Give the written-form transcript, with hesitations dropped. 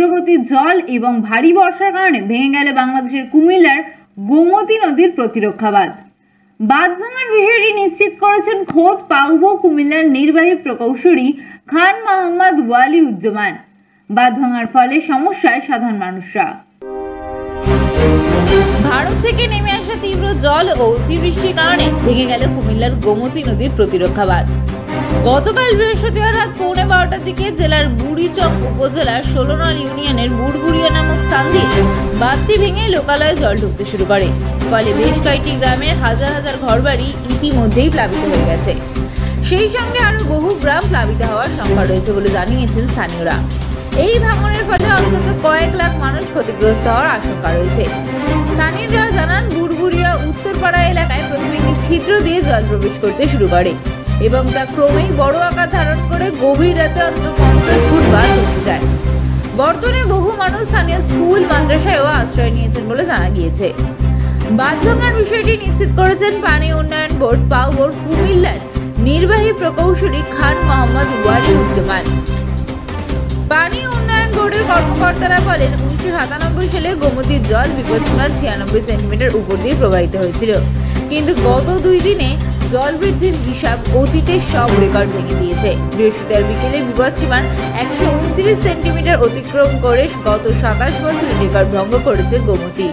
তীব্রগতির জল এবং ভারী বর্ষার কারণে ভেঙে গেল বাংলাদেশের কুমিল্লার গোমতী নদীর প্রতিরক্ষা বাঁধ। বাঁধ ভাঙার বিষয়টি নিশ্চিত করেছেন খোদ পাউবো কুমিল্লার নির্বাহী প্রকৌশলী খান মোহাম্মদ ওয়ালিউজ্জামান। বাঁধ ভাঙার ফলে সমস্যায় সাধারণ মানুষরা। ভারত থেকে নেমে আসা তীব্র জল ও অতিবৃষ্টির কারণে ভেঙে গেল কুমিল্লার গোমতী নদীর প্রতিরক্ষা বাঁধ। গতকাল বৃহস্পতিবার রাত 12:15টার দিকে জেলার বুড়িচং উপজেলার 16 নং ইউনিয়নের বুড়বুড়িয়া নামক স্থান দিয়ে বাঁধটি ভেঙে লোকালয়ে জল ঢুকতে শুরু করে। ফলে বেশ কয়েকটি গ্রামের হাজার হাজার ঘরবাড়ি ইতিমধ্যেই প্লাবিত হয়ে গেছে। সেই সঙ্গে আরো বহু গ্রাম প্লাবিত হওয়ার শঙ্কা রয়েছে বলে জানিয়েছেন স্থানীয়রা। এই ভাঙনের ফলে অন্তত কয়েক লাখ মানুষ ক্ষতিগ্রস্ত হওয়ার আশঙ্কা রয়েছে। স্থানীয়রা জানান, বুড়বুড়িয়া উত্তরপাড়া এলাকায় প্রথমে একটি ছিদ্র দিয়ে জল প্রবেশ করতে শুরু করে এবং তা ক্রমেই বড় আকার ধারণ করে গভীর রাতে অন্তত 50 ফুট বাঁধ ধসে যায়। বর্তমানে বহু মানুষ স্থানীয় স্কুল মাদ্রাসায়ও আশ্রয় নিয়েছেন বলে জানা গিয়েছে। বাঁধ ভাঙার বিষয়টি নিশ্চিত করেছেন পানি উন্নয়ন বোর্ড পাউবোর কুমিল্লার নির্বাহী প্রকৌশলী খান মোহাম্মদ ওয়ালিউজ্জামান। পানি উন্নয়ন বোর্ডের কর্মকর্তারা বলেন, 1997 সালে গোমতীর জল বিপদসীমা 96 সেন্টিমিটার উপর দিয়ে প্রবাহিত হয়েছিল, কিন্তু গত 2 দিনে জল বৃদ্ধির হিসাব অতীতের সব রেকর্ড ভেঙে দিয়েছে। বৃহস্পতিবার বিকেলে বিপদসীমার 129 সেন্টিমিটার অতিক্রম করে গত 27 বছরের রেকর্ড ভঙ্গ করেছে গোমতী।